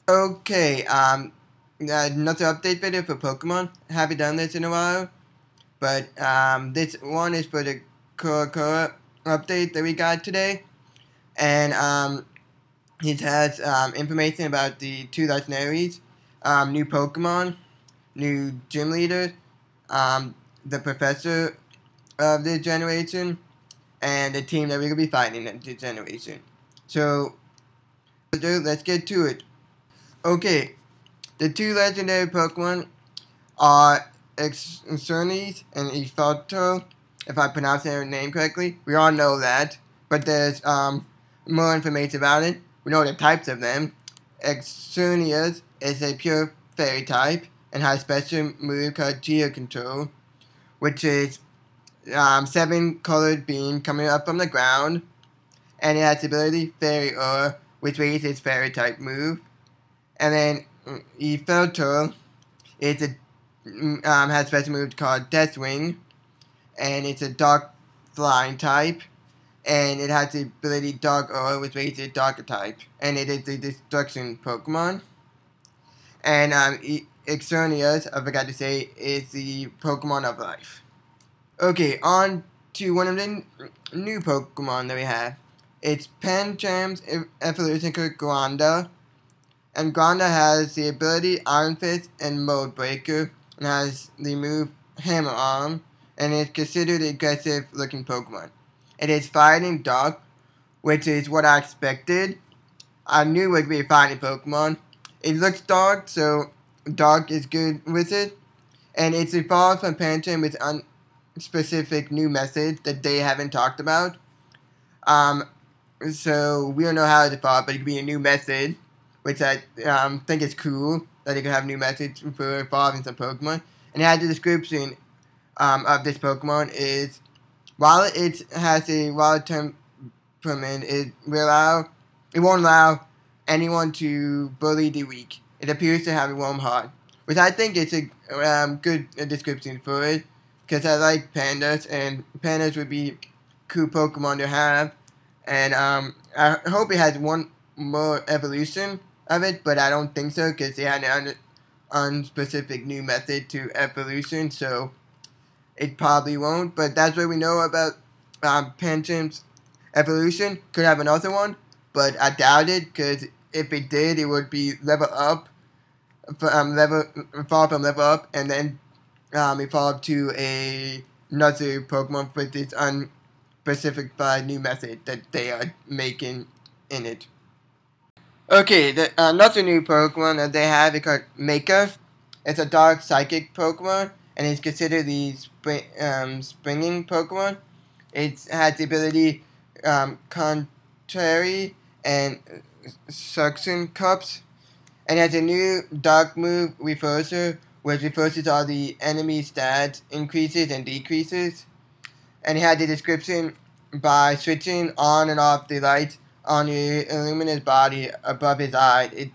Okay, another update video for Pokemon. Haven't done this in a while, but this one is for the CoroCoro update that we got today, and it has information about the two legendaries, new Pokemon, new gym leaders, the professor of this generation, and the team that we're gonna be fighting in this generation. So, let's get to it. Okay, the two legendary Pokemon are Xerneas and Ifelto, if I pronounce their name correctly. We all know that, but there's more information about it. We know the types of them. Xerneas is a pure fairy type and has a special move called Geo Control, which is 7-colored beam coming up from the ground, and it has the ability Fairy Aura, which raises its fairy type move. And then Ifelto is has a special move called Deathwing, and it's a dark flying type, and it has the ability Dark Aura, which raises its darker type, and it is a destruction Pokemon. And Xerneas, I forgot to say, is the Pokemon of Life. Okay, on to one of the new Pokemon that we have. It's Pancham's evolution called Goronda. And Goronda has the ability Iron Fist and Mode Breaker, and has the move Hammer Arm, and is considered an aggressive looking Pokemon. It is fighting Dark, which is what I expected. I knew it would be a fighting Pokemon. It looks dark, so Dark is good with it. And it's evolved from Pancham with unspecific new methods that they haven't talked about. So we don't know how it evolved, but it could be a new method, which I think is cool, that it can have new methods for evolving some Pokemon. And it has the description of this Pokemon is, while it has a wild temperament, it won't allow anyone to bully the weak. It appears to have a warm heart, which I think is a good description for it, because I like pandas, and pandas would be cool Pokemon to have. And I hope it has one more evolution of it, but I don't think so, because they had an unspecific new method to evolution, so it probably won't. But that's what we know about Pancham's evolution. Could have another one, but I doubt it, because if it did, it would be level up, fall from level up, and then evolve to another Pokemon with this unspecified new method that they are making in it. Okay, another new Pokemon that they have is called Maker. It's a dark psychic Pokemon, and it's considered the springing Pokemon. It has the ability Contrary and Suction Cups, and it has a new dark move, Reverser, which reverses all the enemy stats, increases and decreases. And it had the description by switching on and off the lights on the illuminated body above his eye. It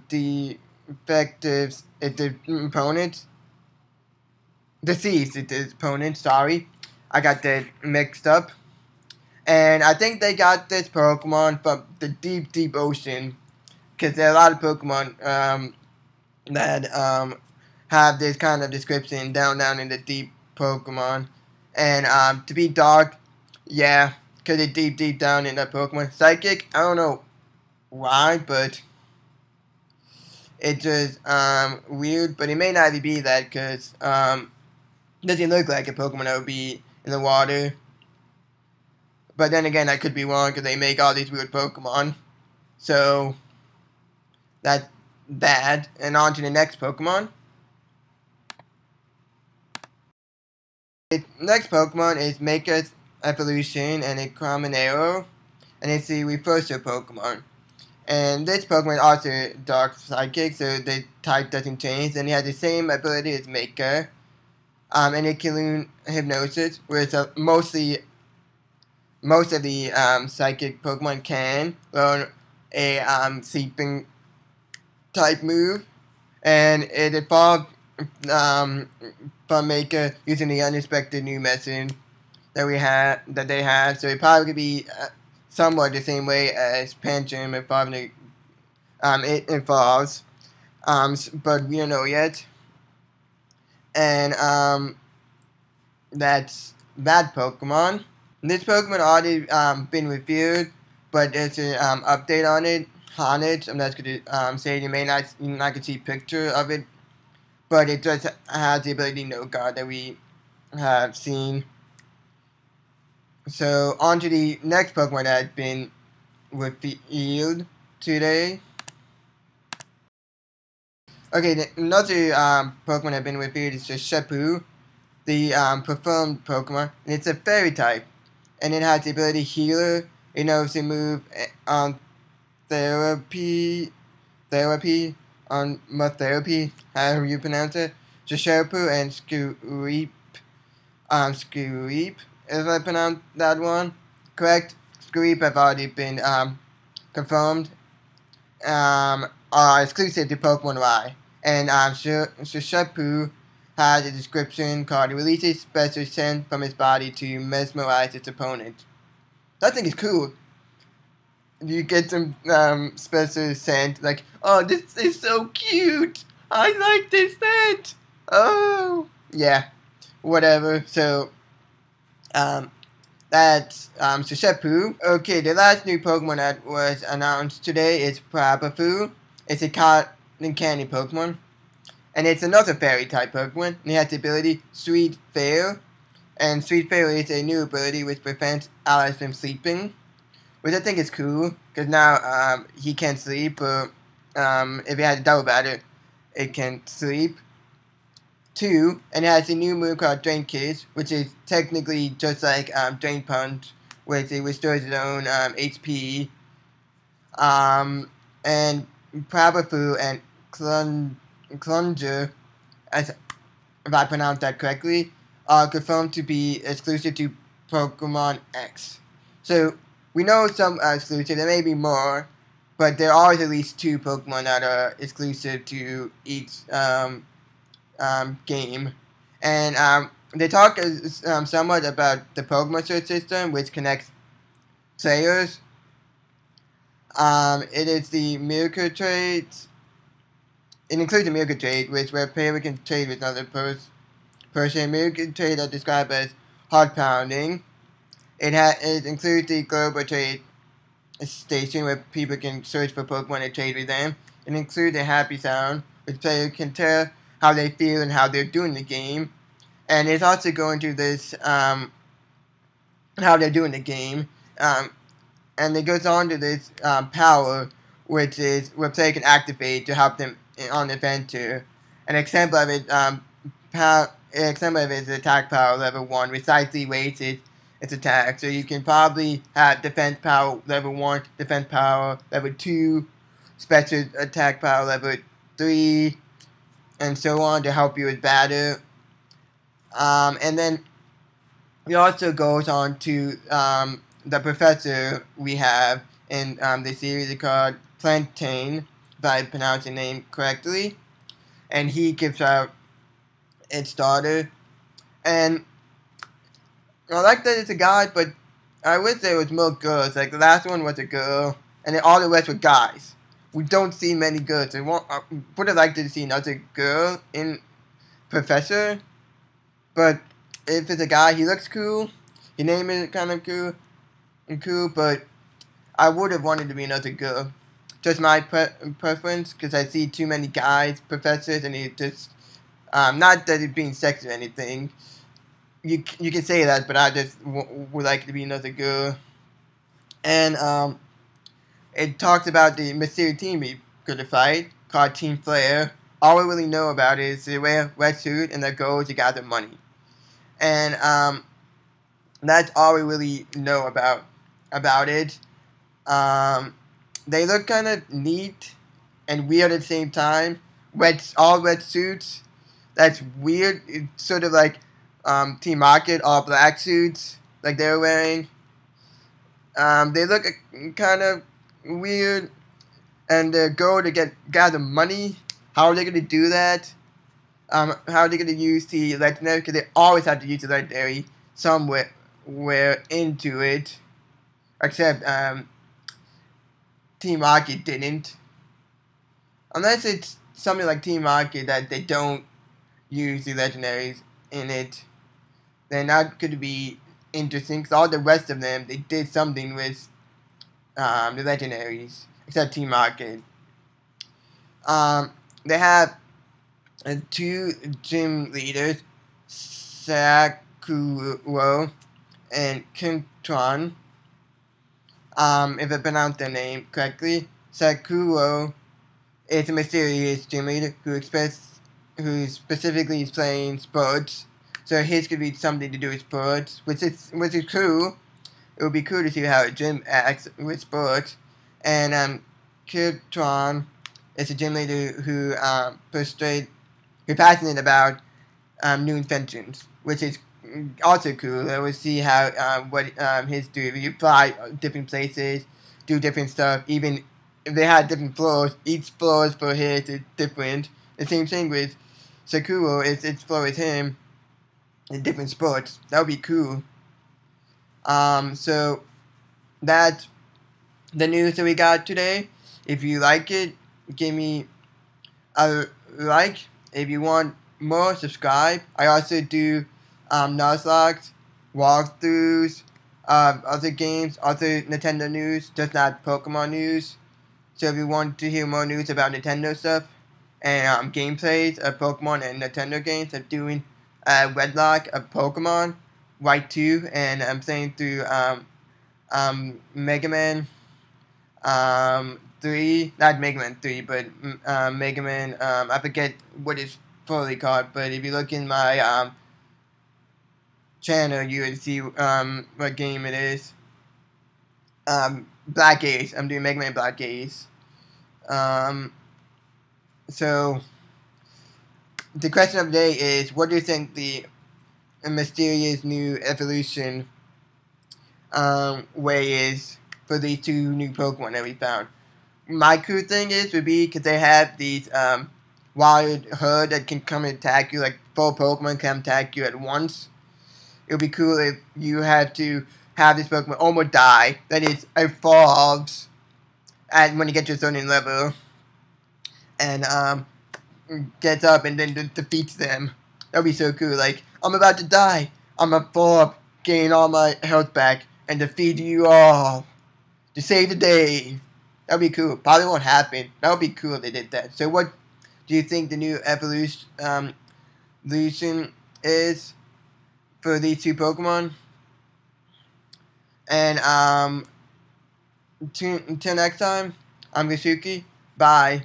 defectives the opponent. Deceives the opponent, sorry. I got that mixed up. And I think they got this Pokemon from the deep, deep ocean, because there are a lot of Pokemon that have this kind of description down in the deep Pokemon. And to be dark, yeah, because it's deep, deep down in that Pokemon. Psychic, I don't know why, but it's just weird. But it may not even be that, because doesn't look like a Pokemon that would be in the water. But then again, I could be wrong, because they make all these weird Pokemon. So that's bad. And on to the next Pokemon. The next Pokemon is Maker's Evolution, and it's Karamanero, and it's the Reverser Pokemon. And this Pokemon is also Dark Psychic, so the type doesn't change, and it has the same ability as Maker. And it can learn Hypnosis, whereas most of the Psychic Pokemon can learn a Sleeping type move, and it evolved from Maker using the unexpected new method that they had. So it probably could be somewhat the same way as Pancham evolving it involves. But we don't know yet. And that's that Pokemon. This Pokemon already been reviewed, but there's an update on it. I'm not going to say you're not gonna see a picture of it, but it just has the ability No Guard that we have seen. So on to the next Pokemon that has been revealed today. Okay, another Pokemon that has been revealed is the Shepu, the performed Pokemon, and it's a Fairy type, and it has the ability Healer. It knows to move on therapy, on therapy, however you pronounce it. Shepu and Squeep, if I pronounce that one correct. Squeep have already been confirmed. Are exclusive to Pokemon Y, and Shepu has a description called releases special scent from his body to mesmerize its opponent. That thing is cool. You get some special scent, like, oh, this is so cute. I like this scent. Oh, yeah, whatever. So, that's Shepu. Okay, the last new Pokemon that was announced today is Peroppafu. It's a cotton candy Pokemon. And it's another fairy type Pokemon. And it has the ability Sweet Fail. And Sweet Fail is a new ability which prevents allies from sleeping. Which I think is cool. Because now he can't sleep. But if he has a double batter, it can sleep. 2. And it has a new move called Drain Kiss. Which is technically just like Drain Punch. Which it restores its own HP. And Peroppafu and Clunger, as if I pronounced that correctly, are confirmed to be exclusive to Pokemon X. So we know some are exclusive. There may be more, but there are at least 2 Pokemon that are exclusive to each game. And they talk somewhat about the Pokemon search system, which connects players. It is the Miracle Trades. It includes a Miracle Trade, where a player can trade with another person. Miracle Trade are described as heart pounding. It includes the Global Trade Station, where people can search for Pokemon and trade with them. It includes a Happy Sound, which players can tell how they feel and how they're doing the game. And it's also going to this how they're doing the game. And it goes on to this power, which is where player can activate to help them on the adventure. An example of it, is attack power level 1, which slightly raises its attack. So you can probably have defense power level 1, defense power level 2, special attack power level 3, and so on to help you with battle. And then it also goes on to the professor we have in the series called Platane, if I pronounce the name correctly, and he gives out its starter. And I like that it's a guy, but I wish there was more girls. Like the last one was a girl, and then all the rest were guys. We don't see many girls. I would have liked to see another girl in Professor, but if it's a guy, he looks cool. His name is kind of cool, but I would have wanted to be another girl. Just my preference, because I see too many guys, professors, and it just, not that it's being sexy or anything. You can say that, but I just would like to be another girl. And it talks about the mysterious team we could fight, called Team Flare. All we really know about it is they wear a wetsuit, and their goal is to gather money. And that's all we really know about it. They look kind of neat and weird at the same time. All wet suits. That's weird. It's sort of like Team Rocket, all black suits like they're wearing. They look kind of weird, and their goal to gather money. How are they going to do that? How are they going to use the legendary? Because they always have to use the legendary somewhere into it. Except Team Rocket didn't. Unless it's something like Team Rocket that they don't use the legendaries in it, then that could be interesting. Because all the rest of them, they did something with the legendaries, except Team Rocket. They have two gym leaders, Sakuro and Citron. If I pronounce their name correctly, Sakuro is a mysterious gym leader who specifically is playing sports. So his could be something to do with sports, which is cool. It would be cool to see how a gym acts with sports. And Citron is a gym leader who who's passionate about new inventions, which is also cool. We'll see how what his do. If you fly different places, do different stuff. Even if they had different floors, each floor for his is different. The same thing with Sakura. Its floor is him in different sports. That would be cool. So that's the news that we got today. If you like it, give me a like. If you want more, subscribe. I also do Nuzlocke, walkthroughs, other games, other Nintendo news, just not Pokemon news. So if you want to hear more news about Nintendo stuff and gameplays of Pokemon and Nintendo games, I'm doing Redlock of Pokemon, White 2, and I'm playing through Mega Man 3, not Mega Man 3, but Mega Man, I forget what it's fully called, but if you look in my channel, you would see what game it is. Black Ace. I'm doing Mega Man Black Ace. So the question of the day is, what do you think the mysterious new evolution way is for these two new Pokemon that we found? My cool thing would be because they have these wild herd that can come and attack you, like 4 Pokemon can attack you at once. It would be cool if you had to have this Pokemon almost die, that it evolves when you get to a certain level, and gets up and then defeats them. That would be so cool. Like, I'm about to die. I'm a fall, gain all my health back, and defeat you all to save the day. That would be cool. Probably won't happen. That would be cool if they did that. So what do you think the new evolution is for these two Pokemon? And until next time, I'm Gasuki. Bye.